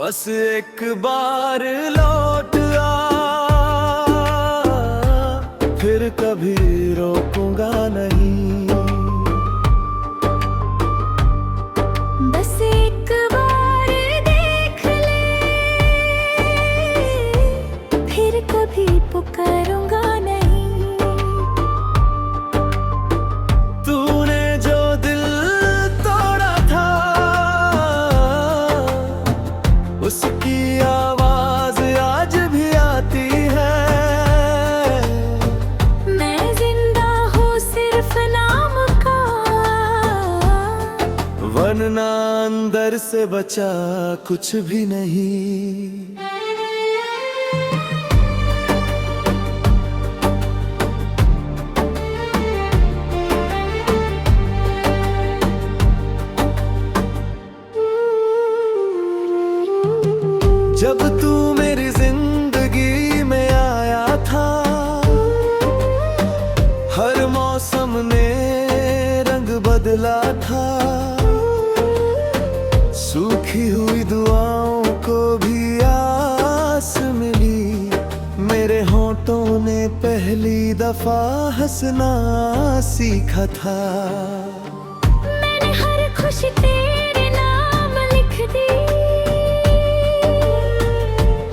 बस एक बार लौट आ, फिर कभी रोकूंगा नहीं। बस एक बार देख ले, फिर कभी पुकारूंगा नहीं। तूने जो दिल तोड़ा था, उसकी आवाज आज भी आती है। मैं जिंदा हूँ सिर्फ नाम का, वरना अंदर से बचा कुछ भी नहीं। जब तू मेरी जिंदगी में आया था, हर मौसम ने रंग बदला था। सूखी हुई दुआओं को भी आस मिली, मेरे होठों ने पहली दफा हंसना सीखा था। मैंने हर खुशी तेरे नाम लिख दी,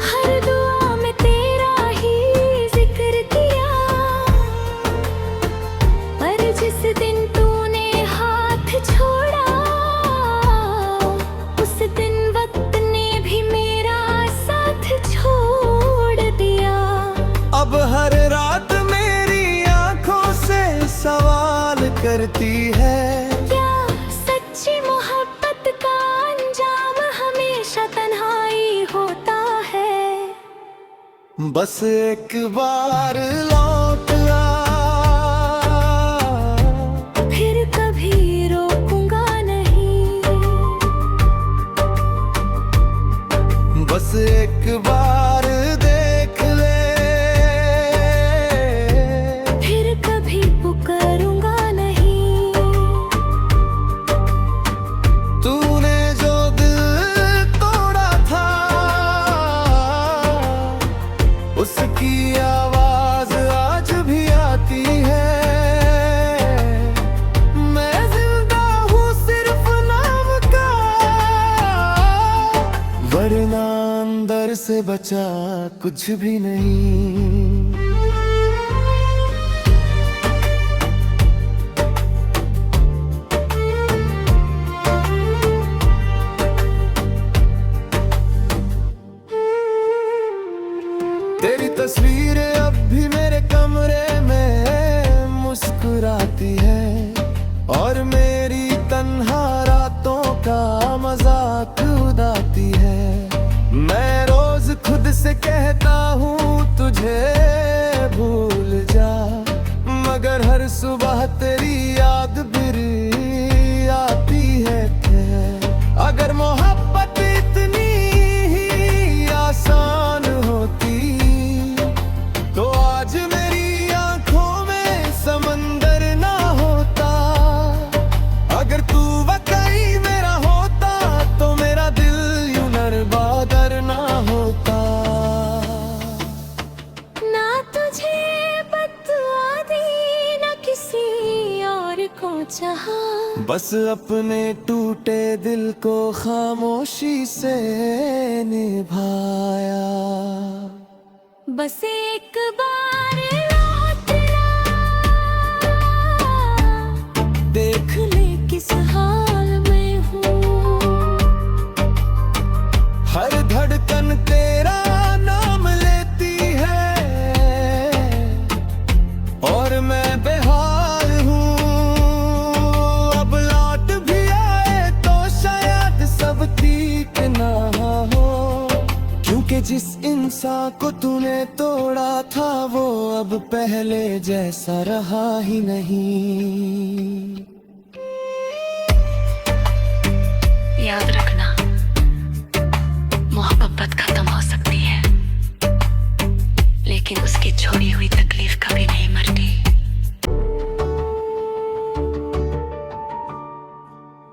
हर दुआ में तेरा ही जिक्र किया। पर जिस दिन तूने हाथ छोड़ा, उस दिन वक्त ने भी मेरा साथ छोड़ दिया। अब हर रात मेरी आंखों से सवाल करती है, क्या सच्ची मोहब्बत का अंजाम हमेशा तन्हाई होता है। बस एक बार लौट आ, फिर कभी रोकूंगा नहीं। बस एक बार देख ले, फिर कभी पुकारूंगा नहीं। तूने जो दिल तोड़ा था, उसकी आवाज आज भी आती है। मैं जिंदा हूँ सिर्फ नाम का, वरना अंदर से बचा कुछ भी नहीं। तेरी तस्वीर अब भी मेरे कमरे में मुस्कुराती है, और मेरी तन्हा रातों का मजाक उड़ाती है। मैं रोज खुद से कहता हूँ तुझे भूल जा, मगर हर सुबह तेरी याद फिर आती है। अगर मोहब्बत इतनी ही आसान होती, तो आज मेरी आंखों में समंदर ना होता। अगर तू वाकई मेरा होता, तो मेरा दिल यूं नरबादर ना होता। ना तुझे बददुआ दी, ना किसी और को चाहा। बस अपने टूटे दिल को खामोशी से निभाया। बस एक बार लौट आ, देख ले किस हाल में हूँ। हर धड़कन तेरा नाम लेती है, और मैं बेहाल हूँ। अब लौट भी आए तो शायद सब ठीक ना हो, क्योंकि जिस इंसान को तूने तोड़ा था, वो अब पहले जैसा रहा ही नहीं। याद रखना, मोहब्बत खत्म हो सकती है, लेकिन उसकी छोड़ी हुई तकलीफ कभी नहीं मरती।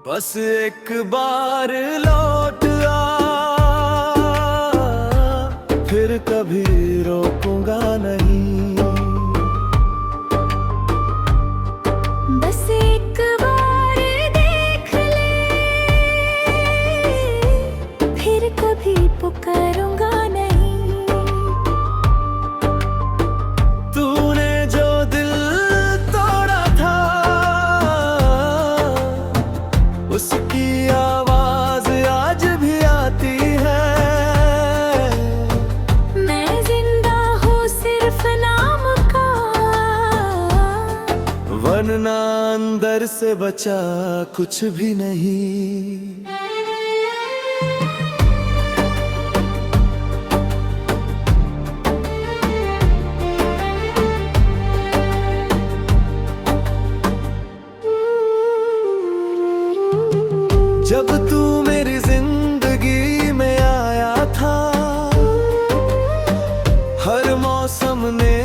बस एक बार लौट आ, फिर कभी रोकूंगा नहीं। बस एक बार देख ले, फिर कभी पुकारूंगा नहीं। तूने जो दिल तोड़ा था, उसकी आवाज आज भी आती है। मैं जिंदा हूँ सिर्फ नाम का, वरना अंदर से बचा कुछ भी नहीं। जब तू मेरी जिंदगी में आया था, हर मौसम ने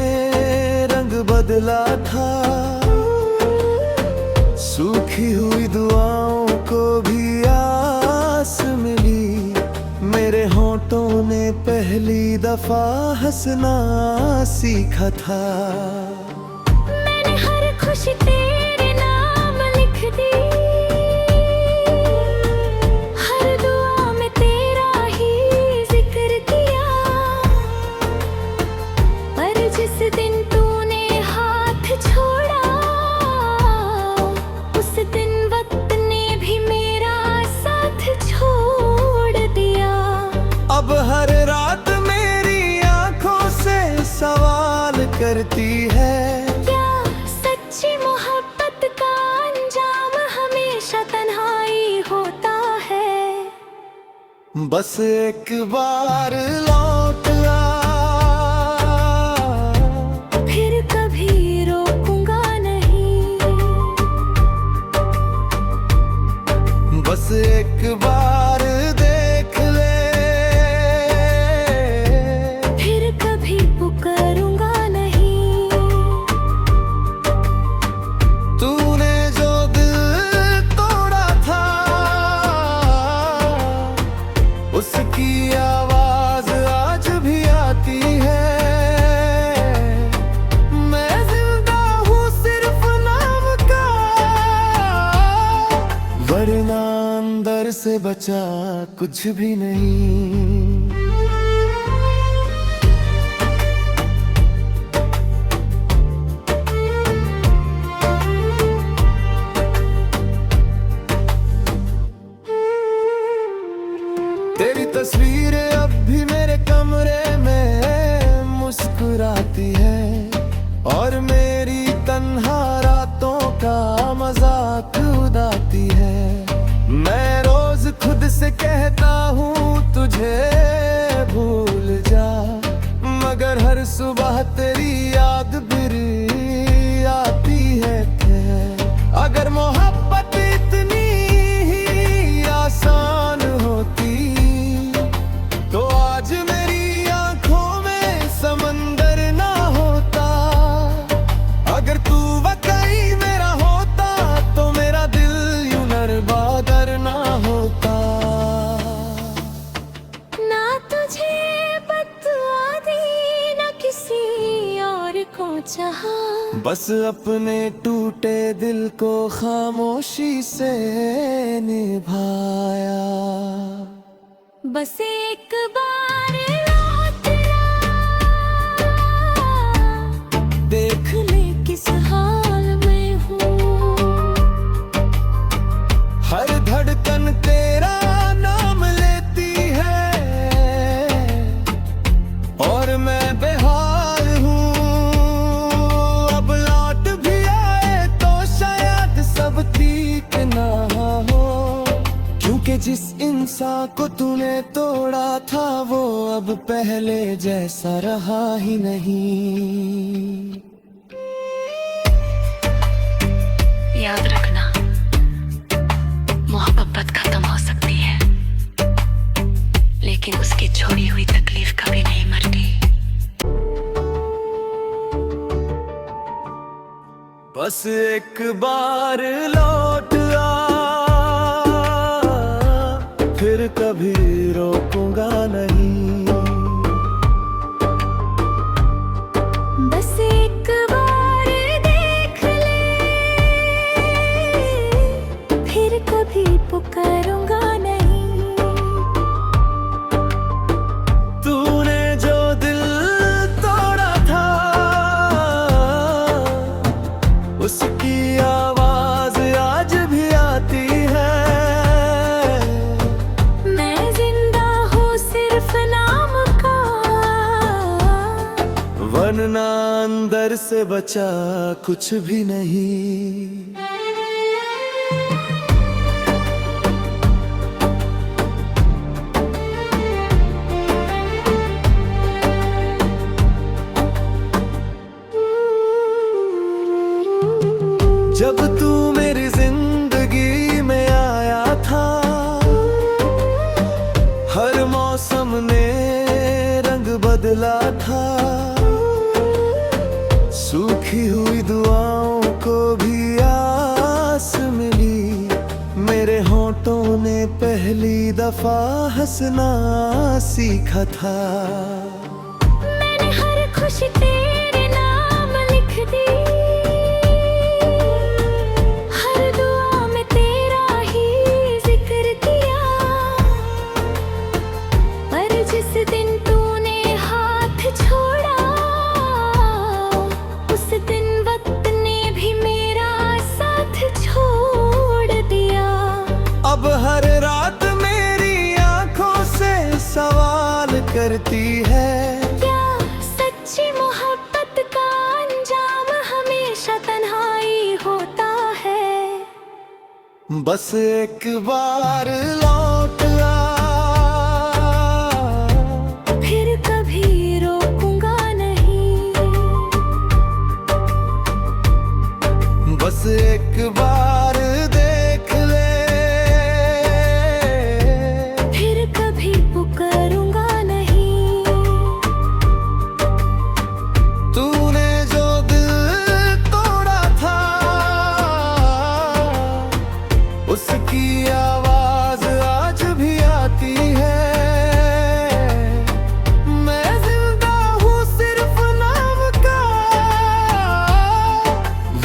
रंग बदला था। सूखी हुई दुआओं को भी आस मिली, मेरे होंठों ने पहली दफा हंसना सीखा था। मैंने हर खुशी तेरे नाम लिख दी, हर दुआ में तेरा ही जिक्र किया। पर जिस दिन तूने हाथ छोड़ा, उस दिन वक्त ने भी मेरा साथ छोड़ दिया। अब हर रात मेरी आंखों से सवाल करती है, क्या सच्ची मोहब्बत का अंजाम हमेशा तन्हाई होता है। बस एक बार लौट आ, फिर कभी रोकूंगा नहीं। बस एक बार देख ले, फिर कभी पुकारूंगा नहीं। तूने जो दिल तोड़ा था, उसकी आवाज आज भी आती है। मैं जिंदा हूँ सिर्फ नाम का, वरना अंदर से बचा कुछ भी नहीं। तेरी तस्वीर अब भी मेरे कमरे में मुस्कुराती है, और मेरी तन्हा रातों का मजाक उड़ाती है। मैं रोज खुद से कहता हूँ तुझे भूल जा, मगर हर सुबह तेरी याद फिर आती है। अगर मोहब्बत इतनी ही आसान होती, तो आज मेरी आंखों में समंदर ना होता। अगर तू वाकई मेरा होता, तो मेरा दिल यूं नरबादर ना होता। ना तुझे बददुआ दी, ना किसी और को चाहा। बस अपने टूटे दिल को खामोशी से निभाया। बस एक बार लौट आ, देख ले किस हाल में हूँ। हर धड़कन तेरा नाम लेती है, और मैं बेहाल हूँ। अब लौट भी आए तो शायद सब ठीक ना हो, क्योंकि जिस इंसान को तूने तोड़ा था, वो अब पहले जैसा रहा ही नहीं। याद रखना, मोहब्बत खत्म हो सकती है, लेकिन उसकी छोड़ी हुई तकलीफ कभी नहीं मरती। बस एक बार लौट आ, फिर कभी रोकूंगा नहीं। फिर कभी पुकारूंगा नहीं। तूने जो दिल तोड़ा था उसकी आवाज आज भी आती है। मैं जिंदा हूँ सिर्फ नाम का, वरना अंदर से बचा कुछ भी नहीं। जब तू मेरी जिंदगी में आया था, हर मौसम ने रंग बदला था। सूखी हुई दुआओं को भी आस मिली, मेरे होठों ने पहली दफा हंसना सीखा था। मैंने हर खुशी तेरे नाम लिख दी, हर दुआ में तेरा ही जिक्र किया। पर जिस दिन तूने हाथ छोड़ा, उस दिन वक्त ने भी मेरा साथ छोड़ दिया। अब हर रात मेरी आंखों से सवाल करती है, क्या सच्ची मोहब्बत का अंजाम हमेशा तन्हाई होता है। बस एक बार लौट आ, फिर कभी रोकूंगा नहीं। बस एक बार देख ले, फिर कभी पुकारूंगा नहीं। तूने जो दिल तोड़ा था उसकी आवाज आज भी आती है। मैं जिंदा हूँ सिर्फ नाम का,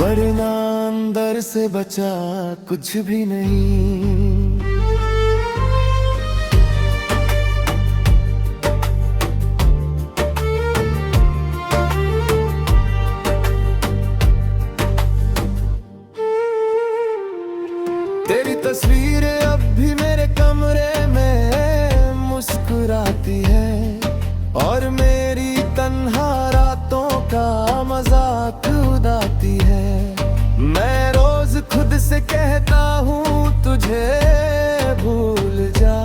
वरना अंदर से बचा कुछ भी नहीं। तेरी तस्वीर अब भी मेरे कमरे में मुस्कुराती है, और मेरी तन्हा रातों का मजाक उड़ाती है। मैं रोज खुद से कहता हूँ तुझे भूल जा,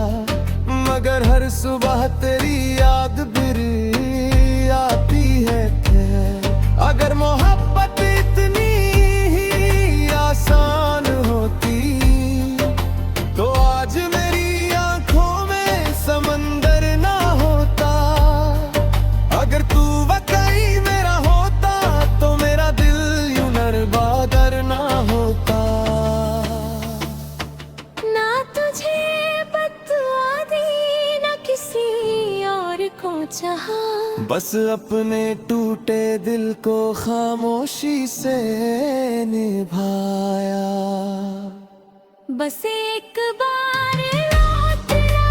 मगर हर सुबह तेरी याद फिर आती है। अगर मोहब्बत इतनी ही आसान होती, तो आज मेरी आंखों में समंदर ना होता। अगर तू वाकई मेरा होता, तो मेरा दिल यूं नरबादर ना होता। ना तुझे बददुआ दी, ना किसी और को चाहा। बस अपने टूटे दिल को खामोशी से निभाया। बस एक बार लौट आ,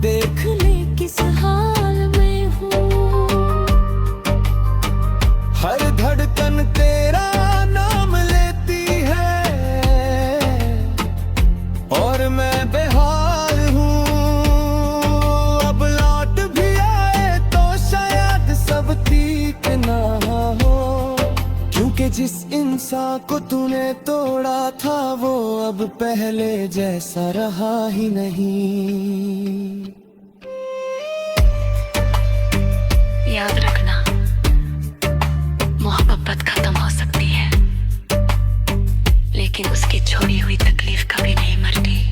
देख ले किस हाल में हूँ। हर धड़कन तेरा नाम लेती है, और मैं बेहाल हूँ। अब लौट भी आए तो शायद सब ठीक ना हो, क्योंकि जिस इंसान को तूने तोड़ा था, वो अब पहले जैसा रहा ही नहीं। याद रखना, मोहब्बत खत्म हो सकती है, लेकिन उसकी छोड़ी हुई तकलीफ कभी नहीं मरती।